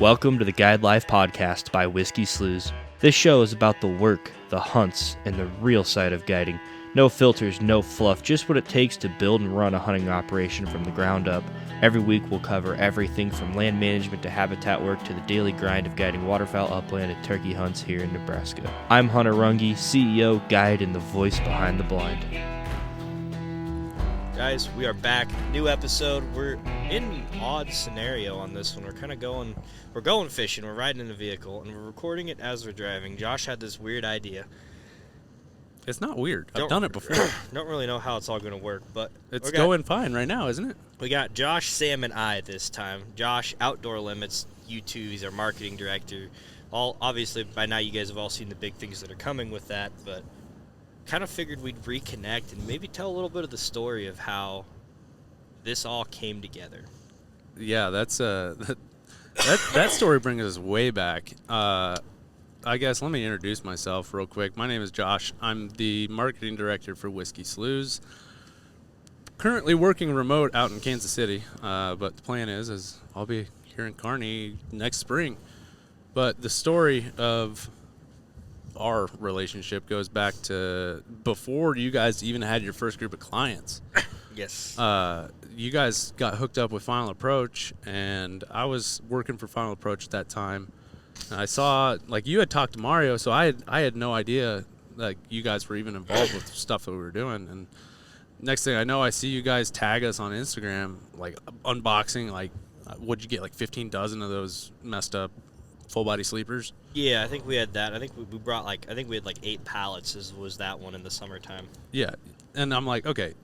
Welcome to the Guide Life podcast by Whiskey Slews. This show is about the work, the hunts, and the real side of guiding. No filters, no fluff, just what it takes to build and run a hunting operation from the ground up. Every week we'll cover everything from land management to habitat work to the daily grind of guiding waterfowl upland and turkey hunts here in Nebraska. I'm Hunter Runge, CEO, guide, and the voice behind the blind. Guys, we are back. New episode. We're in an odd scenario on this one. We're going fishing. We're riding in a vehicle, and we're recording it as we're driving. Josh had this weird idea. It's not weird. I've done it before. Don't really know how it's all going to work, but it's going fine right now, isn't it? We got Josh, Sam, and I this time. Josh, Outdoor Limits, U2, he's our marketing director. Obviously, by now you guys have all seen the big things that are coming with that, but kind of figured we'd reconnect and maybe tell a little bit of the story of how this all came together. Yeah, that's that story brings us way back. I guess let me introduce myself real quick. My name is Josh. I'm the marketing director for Whiskey Slews. Currently working remote out in Kansas City, but the plan is I'll be here in Kearney next spring. But the story of our relationship goes back to before you guys even had your first group of clients. Yes. You guys got hooked up with Final Approach, and I was working for Final Approach at that time. And I saw, like, you had talked to Mario, so I had no idea, like, you guys were even involved with stuff that we were doing. And next thing I know, I see you guys tag us on Instagram, like, unboxing, like, what'd you get, like 15 dozen of those messed up full-body sleepers? Yeah, I think we had that. I think we brought, we had 8 pallets was that one in the summertime. Yeah, and I'm like, okay,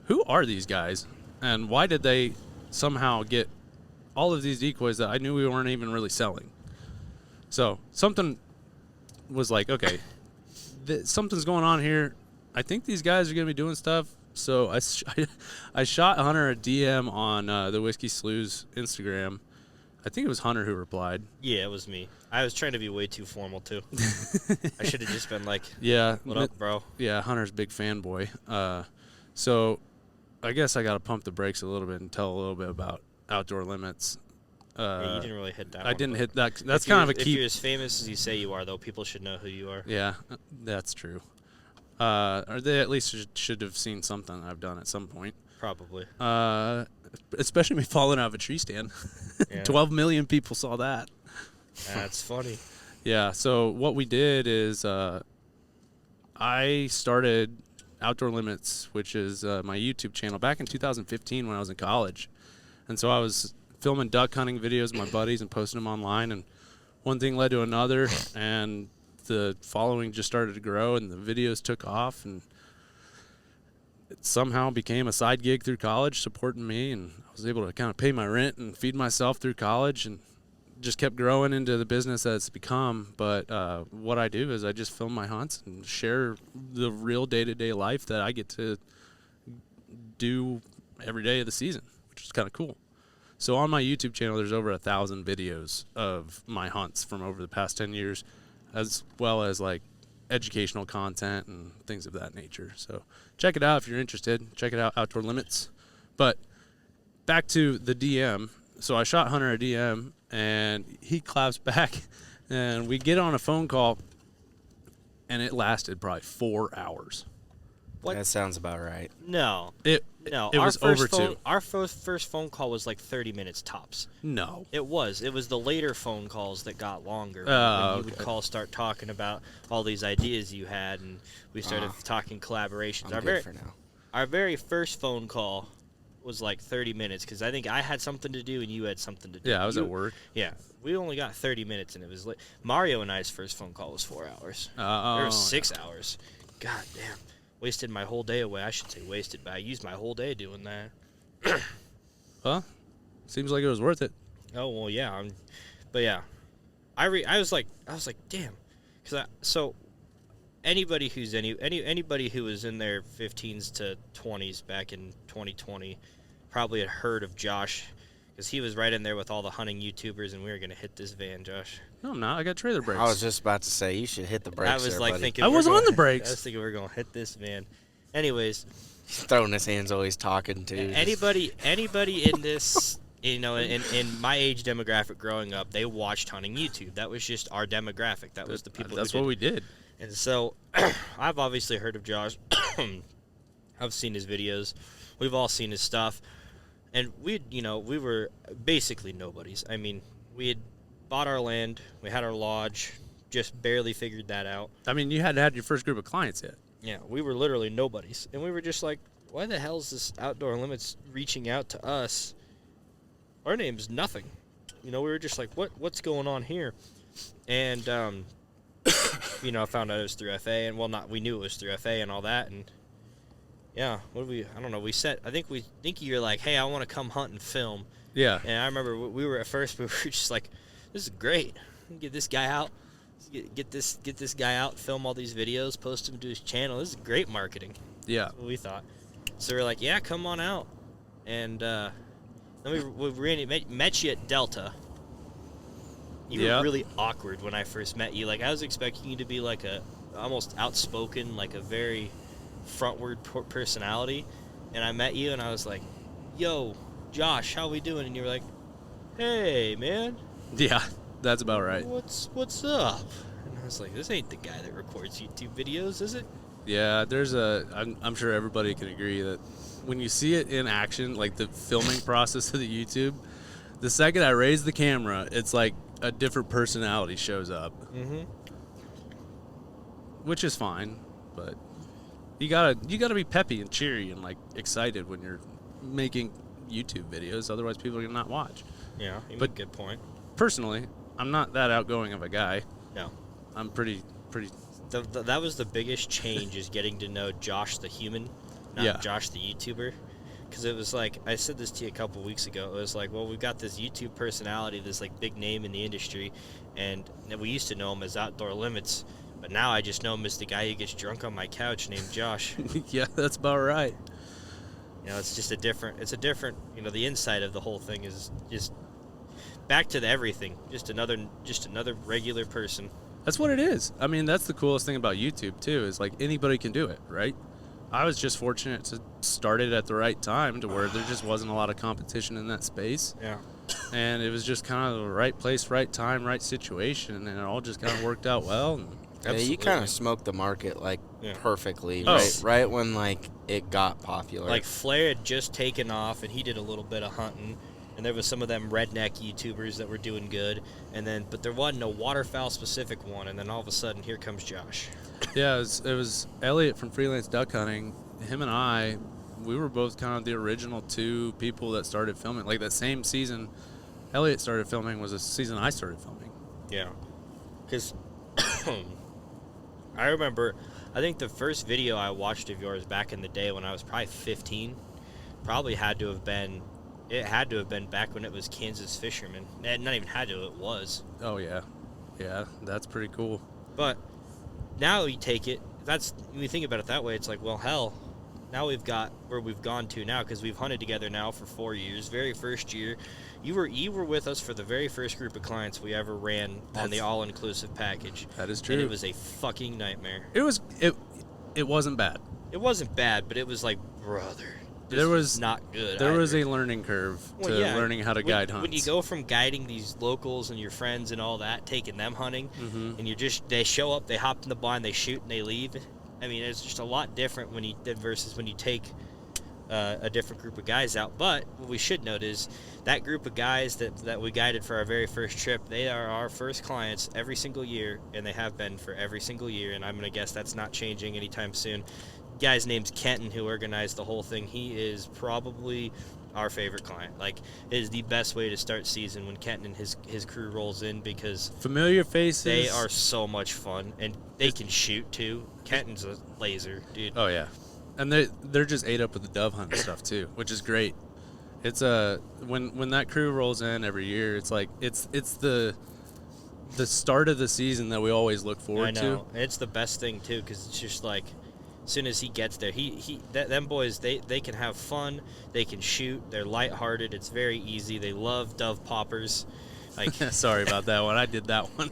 who are these guys? And why did they somehow get all of these decoys that I knew we weren't even really selling? So something was like, okay, something's going on here. I think these guys are going to be doing stuff. So I shot Hunter a DM on the Whiskey Slews Instagram. I think it was Hunter who replied. Yeah, it was me. I was trying to be way too formal, too. I should have just been like, yeah, what up, bro? Yeah, Hunter's a big fanboy. So I guess I got to pump the brakes a little bit and tell a little bit about Outdoor Limits. Yeah, you didn't really hit that I one, didn't hit that. That's kind of a key. If you're as famous as you say you are, though, people should know who you are. Yeah, that's true. Or they at least should have seen something I've done at some point. Probably. Especially me falling out of a tree stand. Yeah. 12 million people saw that. That's funny. Yeah, so what we did is I started Outdoor Limits, which is my YouTube channel, back in 2015 when I was in college. And so I was filming duck hunting videos with my buddies and posting them online, and one thing led to another, and the following just started to grow, and the videos took off, and it somehow became a side gig through college supporting me, and I was able to kind of pay my rent and feed myself through college, and just kept growing into the business that it's become. But what I do is I just film my hunts and share the real day-to-day life that I get to do every day of the season, which is kind of cool. So on my YouTube channel, there's over 1,000 videos of my hunts from over the past 10 years, as well as like educational content and things of that nature. So check it out if you're interested. Check it out, Outdoor Limits. But back to the DM. So I shot Hunter a DM, and he claps back, and we get on a phone call, and it lasted probably 4 hours. What? That sounds about right. No. It was over 2. Our first phone call was like 30 minutes tops. No. It was the later phone calls that got longer. When you would start talking about all these ideas you had, and we started talking collaborations. I'm good for now. Our very first phone call was like 30 minutes because I think I had something to do and you had something to do. Yeah, I was at work. Yeah, we only got 30 minutes, and it was late. Mario and I's first phone call was 4 hours. There was 6 hours. God damn. Wasted my whole day away. I should say wasted, but I used my whole day doing that. Well, seems like it was worth it. Oh well, yeah. But yeah, I was like, damn, so anybody who's anybody who was in their 15s to 20s back in 2020 probably had heard of Josh, because he was right in there with all the hunting YouTubers, and we were gonna hit this van, Josh. No, I'm not. I got trailer brakes. I was just about to say, you should hit the brakes. I was buddy. thinking I was on the brakes. I was thinking we were gonna hit this van. Anyways, he's throwing his hands, always talking to. Anybody in this You know, in my age demographic growing up, they watched hunting YouTube. That was just our demographic. That was the people. That's who did. what we did. And so, I've obviously heard of Josh. I've seen his videos. We've all seen his stuff. And we were basically nobodies. I mean, we had bought our land. We had our lodge. Just barely figured that out. I mean, you hadn't had your first group of clients yet. Yeah, we were literally nobodies. And we were just like, why the hell is this Outdoor Limits reaching out to us? Our name's nothing. We were just like, what's going on here? And, I found out it was through FA. And, we knew it was through FA and all that. And, yeah, I don't know. I think you're like, hey, I want to come hunt and film. Yeah. And I remember we were just like, this is great. Get this guy out. Get this guy out, film all these videos, post them to his channel. This is great marketing. Yeah. That's what we thought. So we're like, yeah, come on out. And then we met you at Delta. You were really awkward when I first met you. Like, I was expecting you to be like a almost outspoken, like a very frontward personality. And I met you and I was like, yo, Josh, how we doing? And you were like, hey, man. Yeah, that's about right. What's up? And I was like, this ain't the guy that records YouTube videos, is it? Yeah, I'm sure everybody can agree that when you see it in action, like the filming process of the YouTube, the second I raise the camera, it's like a different personality shows up. Mm-hmm. Which is fine, but you gotta be peppy and cheery and like excited when you're making YouTube videos. Otherwise, people are gonna not watch. Yeah, you make a good point. Personally, I'm not that outgoing of a guy. No, I'm pretty. That was the biggest change, is getting to know Josh the human, not Josh the YouTuber. Because it was like, I said this to you a couple weeks ago, it was like, well, we've got this YouTube personality, this like big name in the industry, and we used to know him as Outdoor Limits, but now I just know him as the guy who gets drunk on my couch named Josh. Yeah, that's about right. It's just a different, the inside of the whole thing is just back to the everything, just another regular person. That's what it is. I mean, that's the coolest thing about YouTube, too, is like anybody can do it, right? I was just fortunate to start it at the right time to where there just wasn't a lot of competition in that space. Yeah. And it was just kind of the right place, right time, right situation, and it all just kind of worked out well. Yeah, you kind of smoked the market perfectly, Oh. right when like it got popular. Like Flair had just taken off, and he did a little bit of hunting. And there was some of them redneck YouTubers that were doing good, but there wasn't a waterfowl specific one. And then all of a sudden, here comes Josh. Yeah, it was Elliot from Freelance Duck Hunting. Him and I, we were both kind of the original two people that started filming. Like that same season, Elliot started filming was the season I started filming. Yeah, because I remember, I think the first video I watched of yours back in the day when I was probably 15, it had to have been back when it was Kansas Fisherman. Not even had to, it was. Oh, yeah. Yeah, that's pretty cool. But now you take it, when you think about it that way, it's like, well, hell, now we've got where we've gone to now, because we've hunted together now for 4 years. Very first year, you were with us for the very first group of clients we ever ran on the all-inclusive package. That is true. And it was a fucking nightmare. It wasn't bad. It wasn't bad, but it was like, brother, this There was was not good. There either. was a learning curve to learning how to guide hunts. When you go from guiding these locals and your friends and all that, taking them hunting, and they show up, they hop in the blind, they shoot, and they leave. I mean, it's just a lot different versus when you take a different group of guys out. But what we should note is that group of guys that we guided for our very first trip, they are our first clients every single year, and they have been for every single year, and I'm going to guess that's not changing anytime soon. Guy's name's Kenton, who organized the whole thing. He is probably our favorite client. Like, it is the best way to start season when Kenton and his crew rolls in, because familiar faces. They are so much fun, and they can shoot too. Kenton's a laser, dude. Oh yeah, and they're just ate up with the dove hunt stuff too, which is great. It's when that crew rolls in every year, it's like it's the start of the season that we always look forward to. I know. It's the best thing too, because it's just like, as soon as he gets there, them boys, they can have fun, they can shoot, they're lighthearted, it's very easy, they love dove poppers. Like, sorry about that one, I did that one.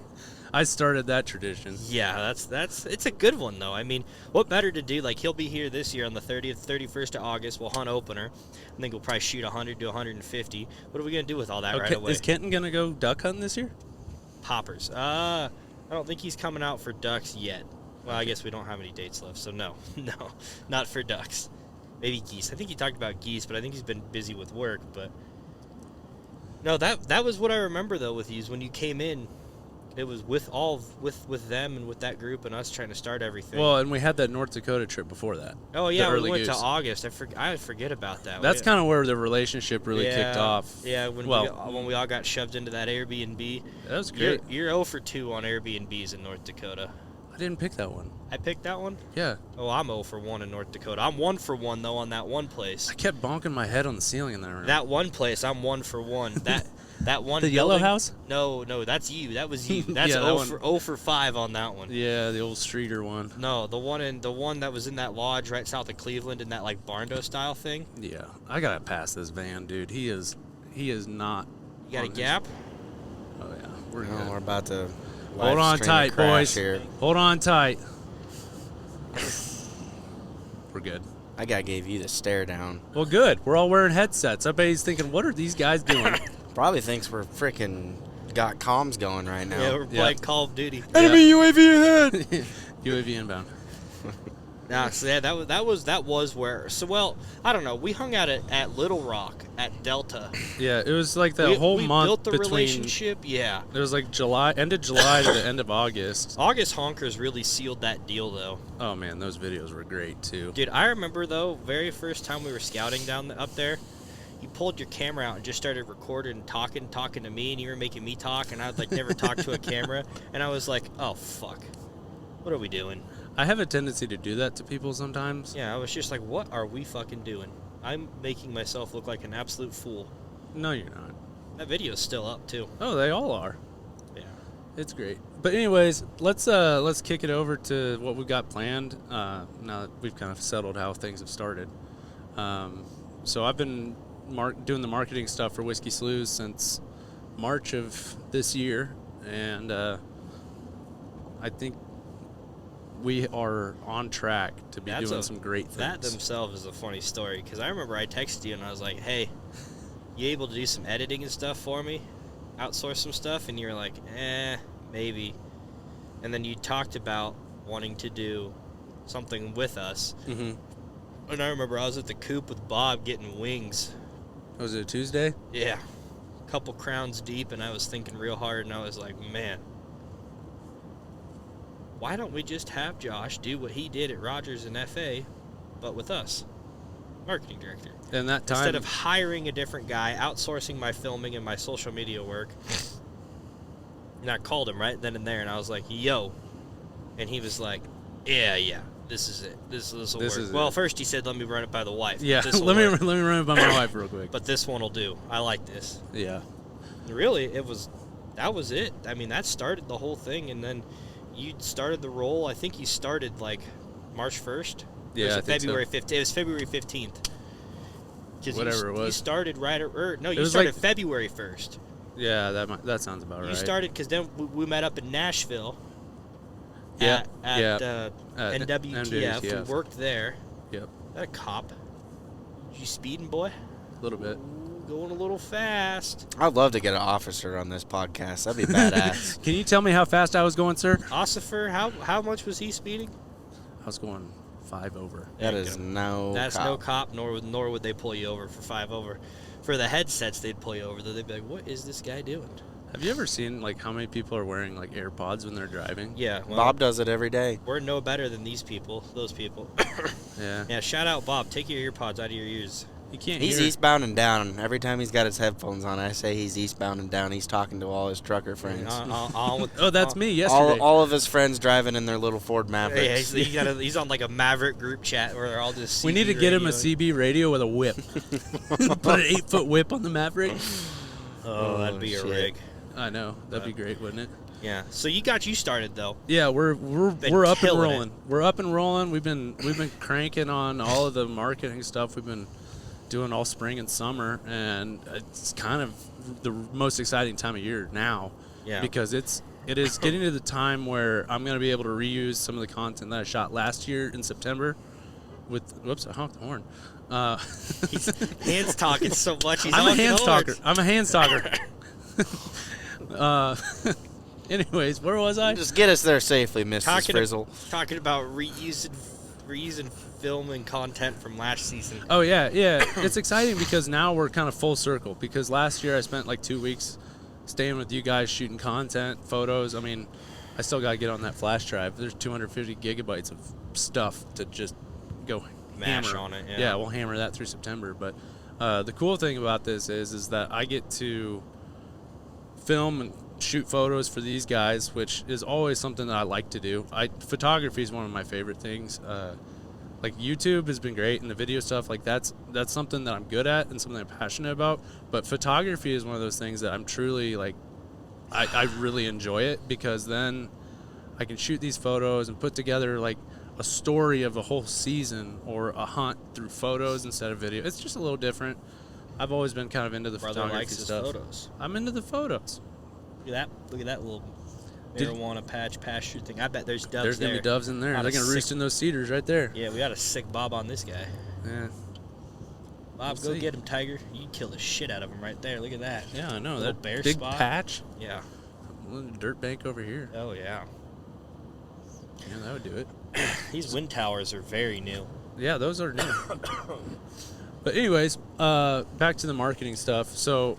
I started that tradition. Yeah, it's a good one though. I mean, what better to do? Like, he'll be here this year on the 30th, 31st of August. We'll hunt opener. I think we'll probably shoot 100 to 150. What are we gonna do with all that right away? Is Kenton gonna go duck hunting this year? Poppers. I don't think he's coming out for ducks yet. Well, I guess we don't have any dates left, so no, not for ducks. Maybe geese. I think he talked about geese, but I think he's been busy with work. But no, that was what I remember though with you is when you came in. It was with them and with that group and us trying to start everything. Well, and we had that North Dakota trip before that. Oh yeah, we went goose. to August. I forget about that. That's kind of where the relationship really kicked off. Yeah, when we all got shoved into that Airbnb. That was great. You're 0 for 2 on Airbnbs in North Dakota. I didn't pick that one. I picked that one? Yeah. Oh, I'm 0 for 1 in North Dakota. I'm 1 for 1 though on that one place. I kept bonking my head on the ceiling in that room. That one place, I'm 1 for 1. That one. The yellow house? No, that's you. That was you. That's Yeah, 0 for 5 on that one. Yeah, the old Streeter one. No, the one that was in that lodge right south of Cleveland in that like Barndo style thing. Yeah, I gotta pass this van, dude. He is not. You got a gap? Oh yeah, we're No, good. we're about to. Hold on tight, boys. Here. Hold on tight. We're good. I gave you the stare down. Well, good. We're all wearing headsets. I bet he's thinking, what are these guys doing? Probably thinks we're freaking got comms going right now. Yeah, we're playing Call of Duty. Enemy UAV ahead. UAV inbound. Nah, so yeah, that was where. So well, I don't know. We hung out at Little Rock at Delta. Yeah, it was like the whole we month built the between. relationship. Yeah. It was like end of July to the end of August. August Honkers really sealed that deal though. Oh man, those videos were great too. Dude, I remember though, very first time we were scouting up there. You pulled your camera out and just started recording and talking to me, and you were making me talk, and I'd like never talk to a camera, and I was like, oh fuck, what are we doing? I have a tendency to do that to people sometimes. Yeah, I was just like, what are we fucking doing? I'm making myself look like an absolute fool. No, you're not. That video's still up too. Oh, they all are. Yeah. It's great. But anyways, let's kick it over to what we've got planned. Now that we've kind of settled how things have started. So I've been doing the marketing stuff for Whiskey Slews since March of this year, and I think we are on track to be doing some great things. That themselves is a funny story, because I remember I texted you and I was like, hey, you able to do some editing and stuff for me? Outsource some stuff? And you were like, maybe. And then you talked about wanting to do something with us. Mm-hmm. And I remember I was at the coop with Bob getting wings. Was it a Tuesday? Yeah. A couple crowns deep, and I was thinking real hard, and I was like, man, why don't we just have Josh do what he did at Rogers and FA, but with us? Marketing director. And that time, instead of hiring a different guy, outsourcing my filming and my social media work. And I called him right then and there, and I was like, yo. And he was like, yeah, this is it. This will work. Well, first he said, let me run it by the wife. Yeah, let me run it by my wife real quick. But this one will do. I like this. Yeah. Really, that was it. I mean, that started the whole thing, and then you started the role. I think you started like March 1st. Yeah, was I it think February so. 15th. It was February 15th. Whatever it was. You started you started like February 1st. Yeah, that sounds about right. You started because then we met up in Nashville. Yeah, At NWTF. We worked there. Yep. That a cop. You speeding, boy? A little bit. Ooh, going a little fast. I'd love to get an officer on this podcast. That'd be badass. Can you tell me how fast I was going, sir? Ossifer, how much was he speeding? I was going 5 over. That is no That's cop. no cop, nor would they pull you over for 5 over. For the headsets, they'd pull you over. They'd be like, what is this guy doing? Have you ever seen like how many people are wearing like AirPods when they're driving? Yeah. Well, Bob does it every day. We're no better than those people. Yeah. Yeah, shout out Bob. Take your earpods out of your ears. You can't He's hear. eastbound and down. Every time he's got his headphones on, I say he's eastbound and down. He's talking to all his trucker friends. Oh, that's me yesterday. All of his friends driving in their little Ford Mavericks. Yeah, he's on like a Maverick group chat where they're all just. We need to CB get him a radioing. CB radio with a whip. Put an 8-foot whip on the Maverick. Oh, that'd be shit. a rig. I know. That'd be great, wouldn't it? Yeah. So you got you started though. Yeah, we're Been up and killing rolling. We're up and rolling. We've been cranking on all of the marketing stuff. We've been doing all spring and summer, and it's kind of the most exciting time of year now. Yeah. Because it's It is getting to the time where I'm going to be able to reuse some of the content that I shot last year in September with, whoops, I honked the horn. He's hands talking so much. He's I'm a honking hand horns. stalker. I'm a hand stalker. Anyways, where was I? Just get us there safely, Mrs. Talking, Frizzle. talking about reusing film and content from last season. Oh, yeah. It's exciting because now we're kind of full circle, because last year I spent like 2 weeks staying with you guys shooting content, photos. I mean, I still got to get on that flash drive. There's 250 gigabytes of stuff to just go Mash hammer on it, yeah. Yeah, we'll hammer that through September. But the cool thing about this is that I get to film and shoot photos for these guys, which is always something that I like to do. Photography is one of my favorite things. Like YouTube has been great, and the video stuff, like that's something that I'm good at and something I'm passionate about. But photography is one of those things that I'm truly like, I really enjoy it, because then I can shoot these photos and put together like a story of a whole season or a hunt through photos instead of video. It's just a little different. I've always been kind of into the Brother photography likes his stuff. photos. I'm into the photos. Look at that little Did- marijuana patch pasture thing. I bet there's doves There's there. gonna be doves in there. Not They're a gonna roost sick- in those cedars right there. Yeah, we got a sick Bob on this guy. Yeah. Bob, We'll go see. get him, Tiger. You kill the shit out of him right there. Look at that. Yeah, I know Little that bare big spot. patch. Yeah. Little dirt bank over here. Oh, yeah. Yeah, that would do it. These wind towers are very new. Yeah, those are new. But anyways, back to the marketing stuff. So,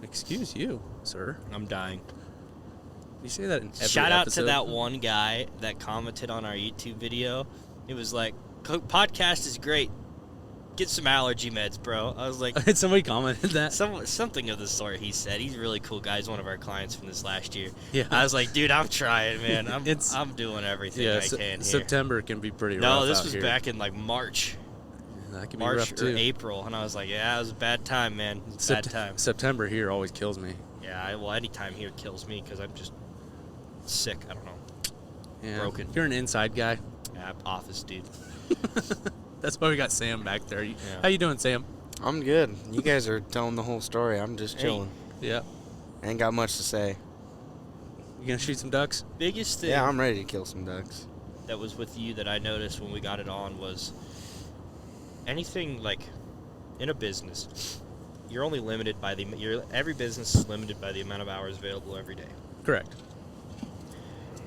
excuse you, sir. I'm dying. You say that in every Shout out episode. to that one guy that commented on our YouTube video. It was like, podcast is great. Get some allergy meds, bro. I was like, Had somebody commented that? something of the sort he said. He's a really cool guy. He's one of our clients from this last year. Yeah. I was like, dude, I'm trying, man. It's- I'm doing everything Yeah, I can here. September can be pretty rough No, this out was here. back in like March. That can be March rough or too. April, and I was like, yeah, it was a bad time, man. It was a bad time. September here always kills me. Yeah, well, any time here kills me because I'm just sick. I don't know. Yeah. Broken. You're an inside guy. Yeah, I'm office dude. That's why we got Sam back there. Yeah. How you doing, Sam? I'm good. You guys are telling the whole story. I'm just Hey. chilling. Yeah. Ain't got much to say. You gonna shoot some ducks? Biggest thing Yeah, I'm ready to kill some ducks. that was with you that I noticed when we got it on was anything like in a business, you're only limited by every business is limited by the amount of hours available every day. Correct.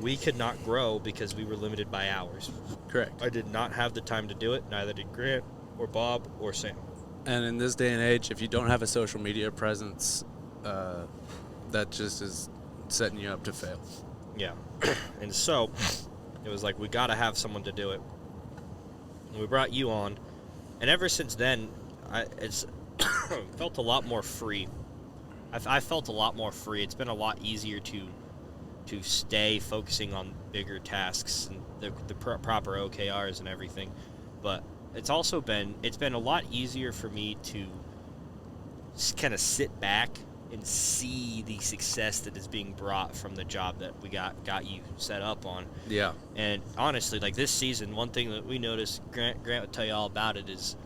We could not grow because we were limited by hours. Correct. I did not have the time to do it. Neither did Grant or Bob or Sam. And in this day and age, if you don't have a social media presence, that just is setting you up to fail. Yeah. And so it was like, we got to have someone to do it. And we brought you on. And ever since then, it's felt a lot more free. I felt a lot more free. It's been a lot easier to stay focusing on bigger tasks and the proper OKRs and everything. But it's also been a lot easier for me to kind of sit back and see the success that is being brought from the job that we got you set up on. Yeah. And honestly, like this season, one thing that we noticed, Grant would tell you all about it, is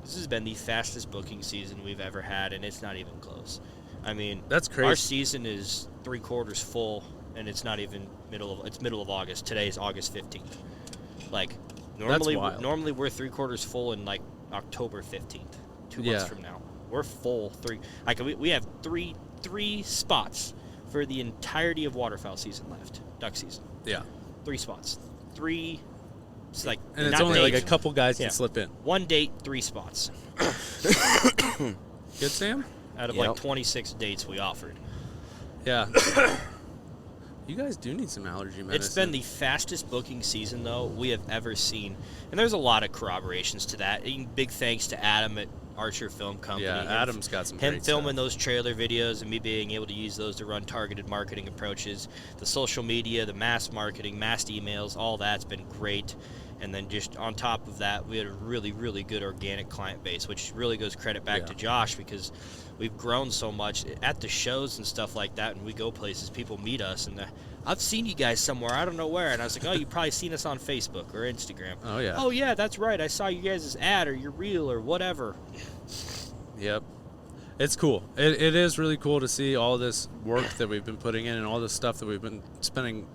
this has been the fastest booking season we've ever had, and it's not even close. I mean, That's crazy. Our season is 3/4 full, and it's not even middle of August. Today is August 15th. Like normally we're 3/4 full in like October 15th, 2 months from now. We're full we have three spots for the entirety of waterfowl season left, duck season. Yeah. 3 spots. It's like, And it's not only like a dates. couple guys Yeah. can slip in. 1 date, 3 spots Good, Sam? out of Yep. like 26 dates we offered. Yeah. You guys do need some allergy medicine. It's been the fastest booking season, though, we have ever seen. And there's a lot of corroborations to that. Big thanks to Adam at Archer Film Company. Yeah, Him- Adam's got some Him great filming stuff. those trailer videos and me being able to use those to run targeted marketing approaches. The social media, the mass marketing, mass emails, all that's been great. And then just on top of that, we had a really, really good organic client base, which really goes credit back to Josh, because we've grown so much at the shows and stuff like that. And we go places, people meet us, and I've seen you guys somewhere, I don't know where. And I was like, oh, you've probably seen us on Facebook or Instagram. Oh, yeah. Oh, yeah, that's right. I saw you guys' ad or your reel or whatever. Yep. It's cool. It is really cool to see all this work that we've been putting in and all this stuff that we've been spending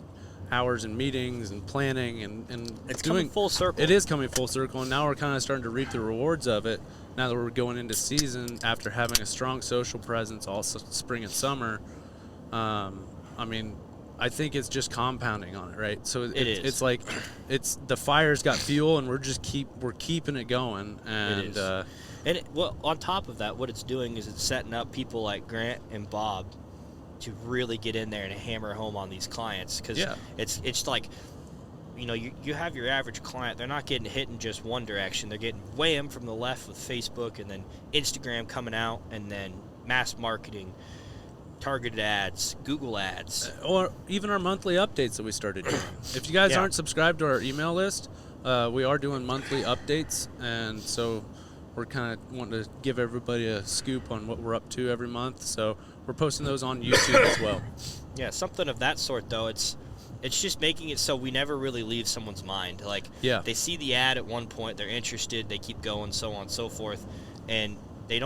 hours in meetings and planning and It's doing coming full circle. It is coming full circle, and now we're kind of starting to reap the rewards of it. Now that we're going into season after having a strong social presence all spring and summer, I mean, I think it's just compounding on it, right? So It is. It's like it's the fire's got fuel, and we're keeping it going, and It is. And well, on top of that, what it's doing is it's setting up people like Grant and Bob to really get in there and hammer home on these clients, because Yeah. it's like, you know, you have your average client, they're not getting hit in just one direction, they're getting wham from the left with Facebook, and then Instagram coming out, and then mass marketing, targeted ads, Google ads. Or even our monthly updates that we started doing. If you guys Yeah. aren't subscribed to our email list, we are doing monthly updates, and so we're kind of wanting to give everybody a scoop on what we're up to every month. So we're posting those on YouTube as well. Yeah, something of that sort, though. It's just making it so we never really leave someone's mind. Like, Yeah. they see the ad at one point, they're interested, they keep going, so on and so forth, and we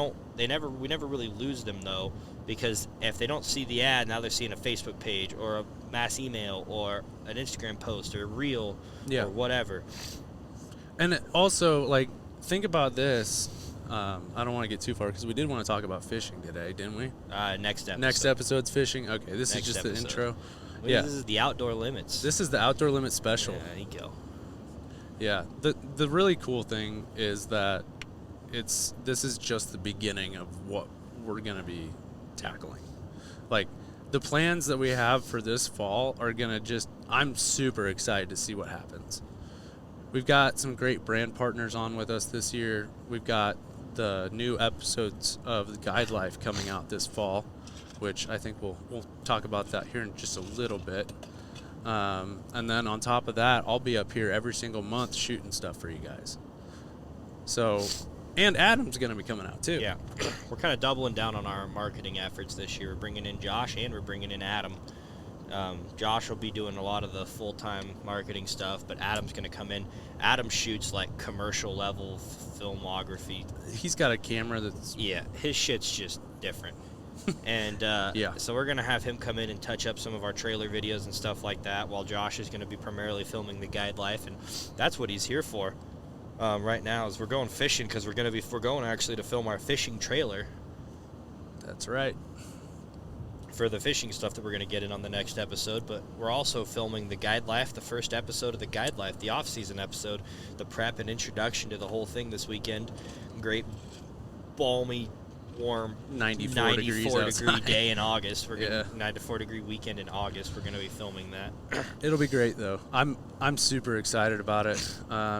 never really lose them, though, because if they don't see the ad, now they're seeing a Facebook page or a mass email or an Instagram post or a reel Yeah. or whatever. And it also, like, think about this. I don't want to get too far because we did want to talk about fishing today, didn't we? Next episode. Next episode's fishing. Okay, this Next is just episode. the intro. Well, Yeah. This is the Outdoor Limits. This is the Outdoor Limit special. Yeah, there you go. Yeah. The really cool thing is that this is just the beginning of what we're going to be tackling. Like, the plans that we have for this fall are going to I'm super excited to see what happens. We've got some great brand partners on with us this year. We've got the new episodes of the Guide Life coming out this fall, which I think we'll talk about that here in just a little bit. And then on top of that, I'll be up here every single month shooting stuff for you guys. So, and Adam's going to be coming out too. Yeah, we're kind of doubling down on our marketing efforts this year. We're bringing in Josh and we're bringing in Adam. Josh will be doing a lot of the full-time marketing stuff, but Adam's going to come in. Adam shoots like commercial level filmography. He's got a camera that's Yeah, his shit's just different. And Yeah. so we're going to have him come in and touch up some of our trailer videos and stuff like that, while Josh is going to be primarily filming the Guide Life, and that's what he's here for. Right now is we're going fishing because we're going actually to film our fishing trailer That's right. for the fishing stuff that we're going to get in on the next episode. But we're also filming the Guide Life, the first episode of the Guide Life, the off-season episode, the prep and introduction to the whole thing this weekend. Great, balmy, warm 94 degrees degree outside. day in August. We're Yeah. gonna 94 degree weekend in August. We're going to be filming that. It'll be great though. I'm super excited about it.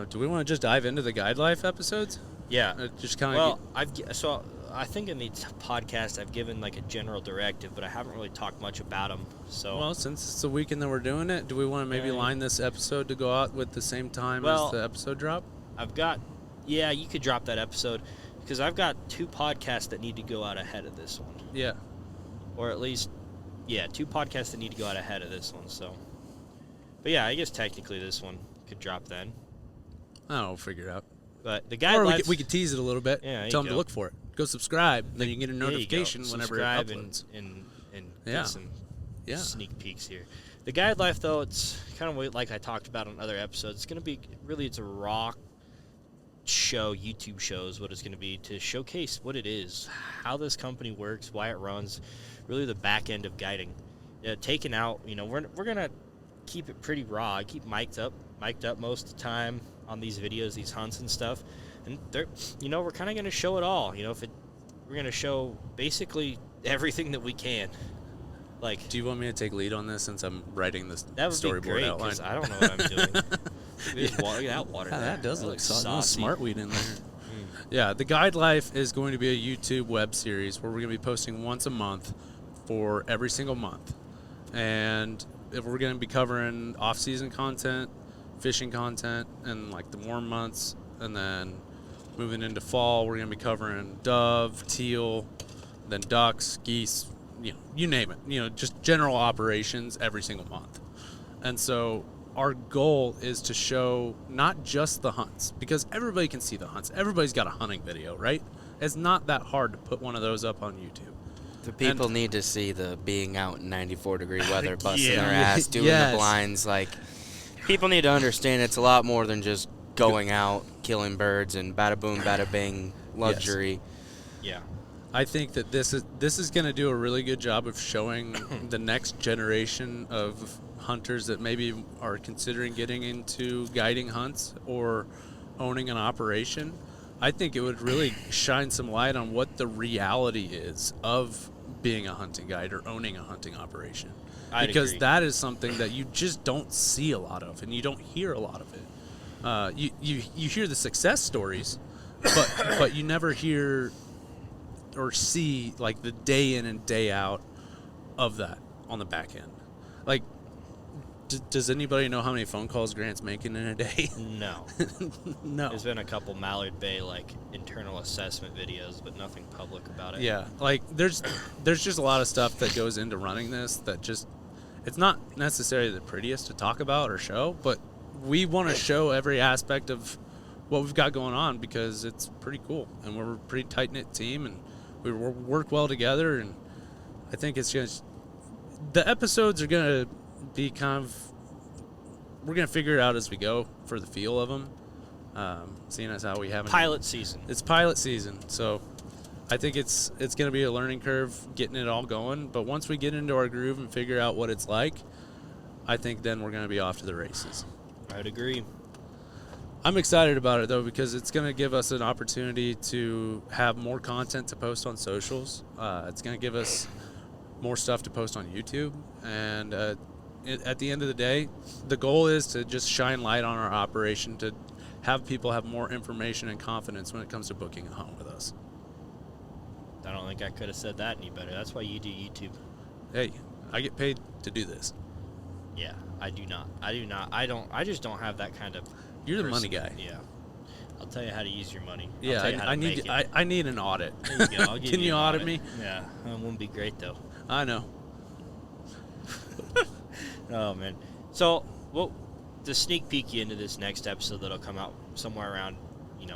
Do we want to just dive into the Guide Life episodes? Yeah. Just kind Well, of I think in the podcast I've given like a general directive, but I haven't really talked much about them. So well, since it's the weekend that we're doing it, do we want to maybe Yeah. line this episode to go out with the same time Well, as the episode drop? yeah, you could drop that episode because I've got 2 podcasts that need to go out ahead of this one, Yeah. or at least 2 podcasts that need to go out ahead of this one. So, but yeah, I guess technically this one could drop then. I don't know, we'll figure it out. But the Or Guide we could tease it a little bit. Yeah, there you Tell them to go. look for it. Go subscribe, then you can get a There you go. notification whenever it Subscribe uploads. and Yeah. get some Yeah. sneak peeks here. The Guide Life, though, it's kind of like I talked about on other episodes. It's going to be it's a raw show, YouTube show is what it's going to be, to showcase what it is, how this company works, why it runs, really the back end of guiding. Taken out, we're going to keep it pretty raw. I keep mic'd up most of the time on these videos, these hunts and stuff. And they're, we're kind of going to show it all. We're going to show basically everything that we can. Like, Do you want me to take lead on this since I'm writing this that would storyboard be great outline? because I don't know what I'm doing. Look at that water. Yeah, there. that does look looks saucy. saucy. Smartweed in there. Yeah, the Guide Life is going to be a YouTube web series where we're going to be posting once a month for every single month. And if we're going to be covering off-season content, fishing content, and like the warm months, and then moving into fall, we're going to be covering dove, teal, then ducks, geese, you name it. Just general operations every single month. And so our goal is to show not just the hunts, because everybody can see the hunts. Everybody's got a hunting video, right? It's not that hard to put one of those up on YouTube. The people need to see the being out in 94-degree weather, busting Yeah. their ass, doing Yes. the blinds. Like, people need to understand it's a lot more than just going out, killing birds, and bada boom, bada bing luxury. Yeah. I think that this is going to do a really good job of showing the next generation of hunters that maybe are considering getting into guiding hunts or owning an operation. I think it would really shine some light on what the reality is of being a hunting guide or owning a hunting operation. Because agree. that is something that you just don't see a lot of, and you don't hear a lot of it. You hear the success stories, but you never hear or see like the day in and day out of that on the back end. Like, does anybody know how many phone calls Grant's making in a day? No. No. There's been a couple Mallard Bay like internal assessment videos, but nothing public about it. Yeah, like there's just a lot of stuff that goes into running this that just, it's not necessarily the prettiest to talk about or show, but we want to show every aspect of what we've got going on because it's pretty cool, and we're a pretty tight-knit team, and we work well together, and I think it's just, the episodes are going to be kind of, we're going to figure it out as we go for the feel of them, seeing as how we haven't. Pilot season. It's pilot season, so I think it's going to be a learning curve getting it all going, but once we get into our groove and figure out what it's like, I think then we're going to be off to the races. I'd agree. I'm excited about it, though, because it's going to give us an opportunity to have more content to post on socials. It's going to give us more stuff to post on YouTube. And at the end of the day, the goal is to just shine light on our operation, to have people have more information and confidence when it comes to booking a hunt with us. I don't think I could have said that any better. That's why you do YouTube. Hey, I get paid to do this. Yeah, I do not. I just don't have that kind of. You're the money guy. Yeah. I'll tell you how to use your money. I'll Yeah, tell you how to I make need it. I need an audit. There you go. I'll give Can you an audit me? Yeah, it wouldn't be great though. I know. Oh man. So, well, to sneak peek you into this next episode that'll come out somewhere around,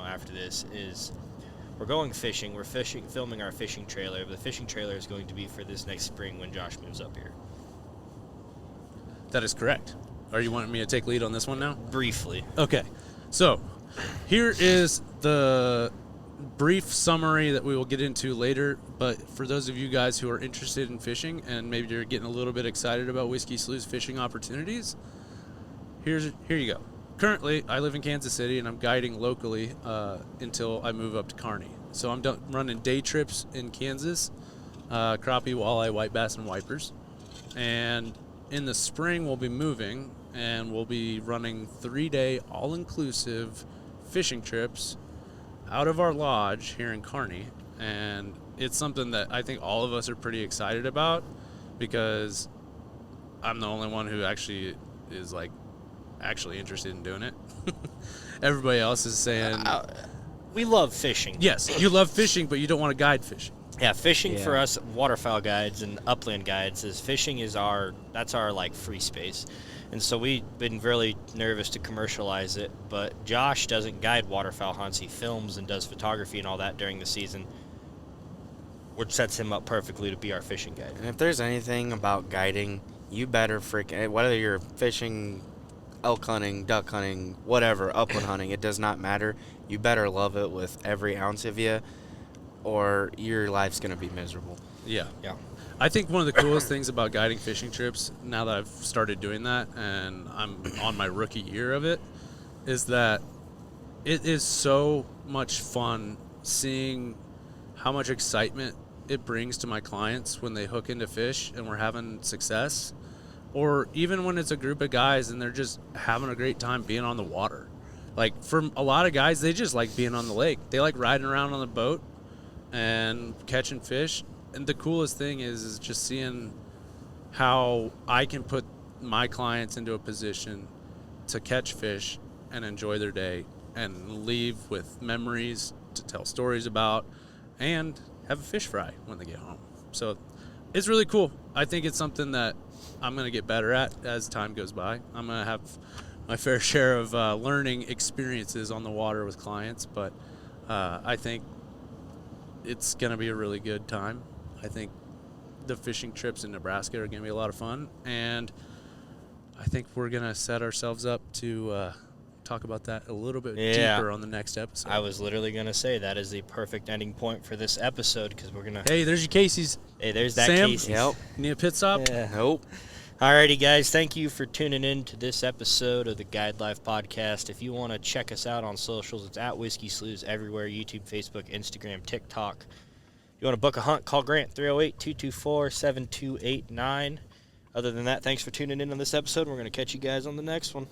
after this is, we're going fishing. We're filming our fishing trailer. The fishing trailer is going to be for this next spring when Josh moves up here. That is correct. Are you wanting me to take lead on this one now? Briefly. Okay, so here is the brief summary that we will get into later, but for those of you guys who are interested in fishing and maybe you're getting a little bit excited about Whiskey Sleuth's fishing opportunities, here you go. Currently, I live in Kansas City, and I'm guiding locally until I move up to Kearney. So I'm running day trips in Kansas, crappie, walleye, white bass, and wipers. And in the spring, we'll be moving, and we'll be running 3-day all-inclusive fishing trips out of our lodge here in Kearney. And it's something that I think all of us are pretty excited about because I'm the only one who actually is actually interested in doing it. Everybody else is saying, We love fishing. yes, you love fishing, but you don't want to guide fishing. Yeah, fishing for Yeah. us waterfowl guides and upland guides is fishing is our free space. And so we've been really nervous to commercialize it, but Josh doesn't guide waterfowl hunts. He films and does photography and all that during the season, which sets him up perfectly to be our fishing guide. And if there's anything about guiding, you better freaking, whether you're fishing, elk hunting, duck hunting, whatever, upland hunting, it does not matter. You better love it with every ounce of you, or your life's going to be miserable. Yeah. Yeah. I think one of the coolest things about guiding fishing trips, now that I've started doing that and I'm on my rookie year of it, is that it is so much fun seeing how much excitement it brings to my clients when they hook into fish and we're having success, or even when it's a group of guys and they're just having a great time being on the water. Like, for a lot of guys, they just like being on the lake. They like riding around on the boat and catching fish. And the coolest thing is just seeing how I can put my clients into a position to catch fish and enjoy their day and leave with memories to tell stories about and have a fish fry when they get home. So it's really cool. I think it's something that I'm going to get better at as time goes by. I'm going to have my fair share of learning experiences on the water with clients, but I think it's going to be a really good time. I think the fishing trips in Nebraska are going to be a lot of fun, and I think we're going to set ourselves up to talk about that a little bit deeper on the next episode. I was literally going to say that is the perfect ending point for this episode, because we're going to... Hey, there's your Casey's. Hey, there's that Sam? Casey's. Yep. Need a pit stop? Yeah. Nope. Alrighty, guys. Thank you for tuning in to this episode of the Guide Life Podcast. If you want to check us out on socials, it's at Whiskey Slews everywhere: YouTube, Facebook, Instagram, TikTok. If you want to book a hunt, call Grant, 308-224-7289. Other than that, thanks for tuning in on this episode. We're going to catch you guys on the next one.